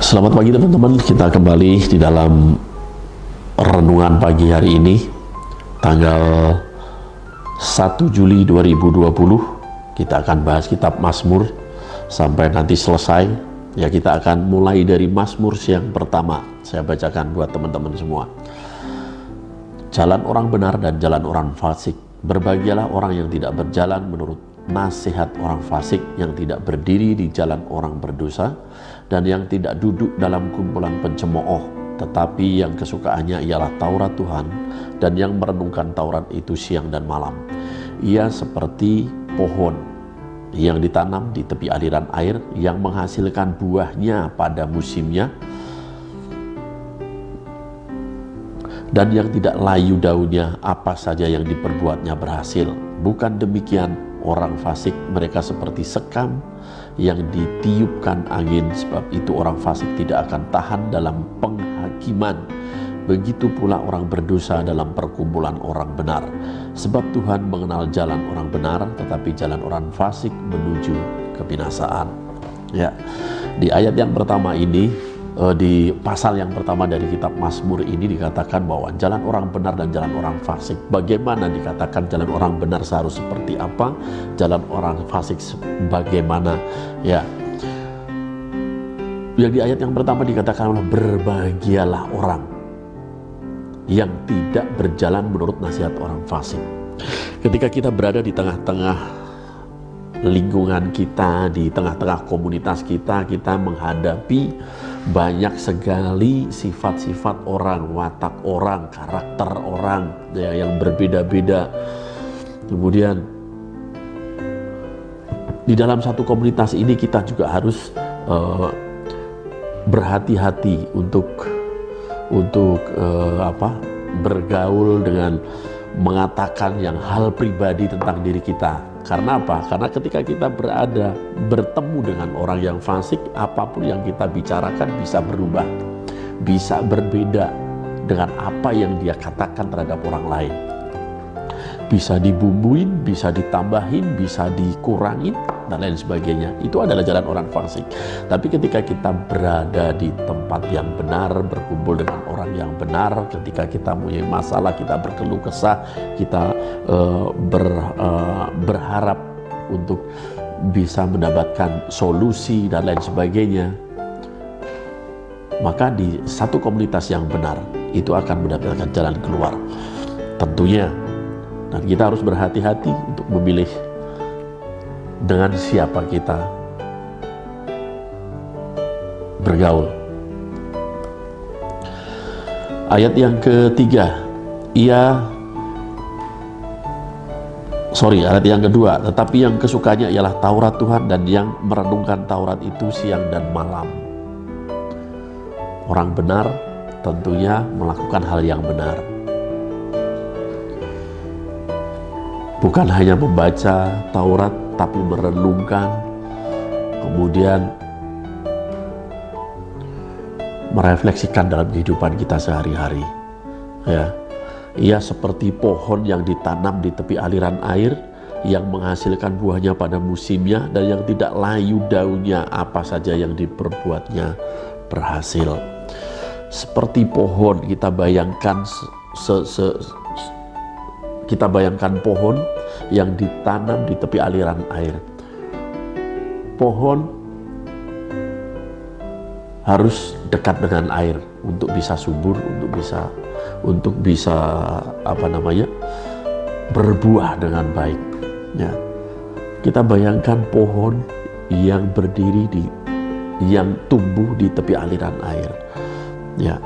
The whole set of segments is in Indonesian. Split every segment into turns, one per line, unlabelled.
Selamat pagi teman-teman, kita kembali di dalam renungan pagi hari ini, tanggal 1 Juli 2020. Kita akan bahas kitab Mazmur sampai nanti selesai. Ya, kita akan mulai dari Mazmur yang pertama. Saya bacakan buat teman-teman semua. Jalan orang benar dan jalan orang fasik. Berbahagialah orang yang tidak berjalan menurut nasihat orang fasik, yang tidak berdiri di jalan orang berdosa, dan yang tidak duduk dalam kumpulan pencemooh, tetapi yang kesukaannya ialah Taurat Tuhan, dan yang merenungkan Taurat itu siang dan malam. Ia seperti pohon yang ditanam di tepi aliran air, yang menghasilkan buahnya pada musimnya, dan yang tidak layu daunnya, apa saja yang diperbuatnya berhasil. Bukan demikian orang fasik, mereka seperti sekam yang ditiupkan angin, sebab itu orang fasik tidak akan tahan dalam penghakiman. Begitu pula orang berdosa dalam perkumpulan orang benar. Sebab Tuhan mengenal jalan orang benar, tetapi jalan orang fasik menuju kebinasaan. Ya, di ayat yang pertama ini, di pasal yang pertama dari kitab Mazmur ini dikatakan bahwa jalan orang benar dan jalan orang fasik. Bagaimana dikatakan jalan orang benar seharus seperti apa, jalan orang fasik bagaimana? Ya, yang di ayat yang pertama dikatakan berbahagialah orang yang tidak berjalan menurut nasihat orang fasik. Ketika kita berada di tengah-tengah lingkungan kita, di tengah-tengah komunitas kita, kita menghadapi banyak sekali sifat-sifat orang, watak orang, karakter orang ya, yang berbeda-beda. Kemudian di dalam satu komunitas ini kita juga harus berhati-hati untuk bergaul dengan mengatakan yang hal pribadi tentang diri kita. Karena apa? Karena ketika kita bertemu dengan orang yang fasik, apapun yang kita bicarakan bisa berubah, bisa berbeda dengan apa yang dia katakan terhadap orang lain. Bisa dibumbuin, bisa ditambahin, bisa dikurangin, dan lain sebagainya. Itu adalah jalan orang fasik. Tapi ketika kita berada di tempat yang benar, berkumpul dengan orang yang benar, ketika kita punya masalah, kita berkeluh kesah, kita berharap untuk bisa mendapatkan solusi dan lain sebagainya, maka di satu komunitas yang benar itu akan mendapatkan jalan keluar tentunya. Dan kita harus berhati-hati untuk memilih dengan siapa kita bergaul. Ayat yang ketiga, ayat yang kedua, tetapi yang kesukanya ialah Taurat Tuhan, dan yang merenungkan Taurat itu siang dan malam. Orang benar tentunya melakukan hal yang benar. Bukan hanya membaca Taurat, tapi merenungkan, kemudian merefleksikan dalam kehidupan kita sehari-hari. Ya, ia seperti pohon yang ditanam di tepi aliran air, yang menghasilkan buahnya pada musimnya, dan yang tidak layu daunnya, apa saja yang diperbuatnya berhasil. Seperti pohon, kita bayangkan pohon yang ditanam di tepi aliran air. Pohon harus dekat dengan air untuk bisa subur, untuk bisa berbuah dengan baik. Ya. Kita bayangkan pohon yang yang tumbuh di tepi aliran air. Ya.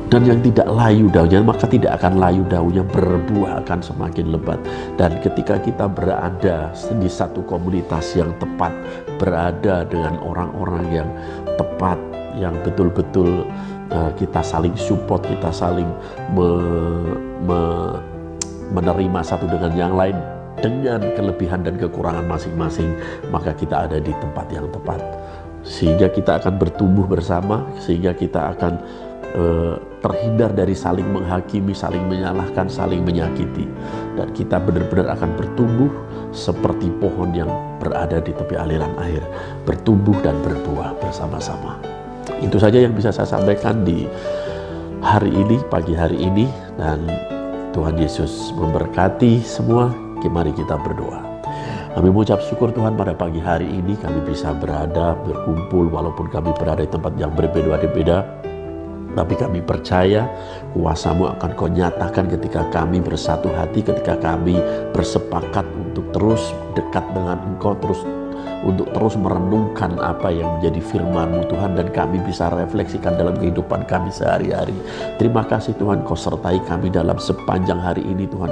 Dan yang tidak layu daunnya, maka tidak akan layu daunnya, berbuah akan semakin lebat. Dan ketika kita berada di satu komunitas yang tepat, berada dengan orang-orang yang tepat, yang betul-betul kita saling support, kita saling menerima satu dengan yang lain dengan kelebihan dan kekurangan masing-masing, maka kita ada di tempat yang tepat. Sehingga kita akan bertumbuh bersama, sehingga kita akan terhindar dari saling menghakimi, saling menyalahkan, saling menyakiti, dan kita benar-benar akan bertumbuh seperti pohon yang berada di tepi aliran air, bertumbuh dan berbuah bersama-sama. Itu saja yang bisa saya sampaikan di hari ini, pagi hari ini, dan Tuhan Yesus memberkati semua. Mari kita berdoa. Kami mengucap syukur Tuhan pada pagi hari ini kami bisa berada, berkumpul, walaupun kami berada di tempat yang berbeda-beda. Tapi kami percaya kuasa-Mu akan Kau nyatakan ketika kami bersatu hati, ketika kami bersepakat untuk terus dekat dengan Engkau, untuk terus merenungkan apa yang menjadi firman-Mu Tuhan, dan kami bisa refleksikan dalam kehidupan kami sehari-hari. Terima kasih Tuhan, Kau sertai kami dalam sepanjang hari ini Tuhan.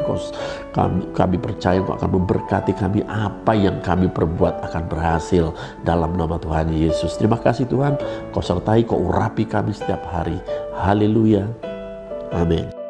Kami percaya Kau akan memberkati kami, apa yang kami perbuat akan berhasil dalam nama Tuhan Yesus. Terima kasih Tuhan, Kau sertai, Kau urapi kami setiap hari. Haleluya. Amin.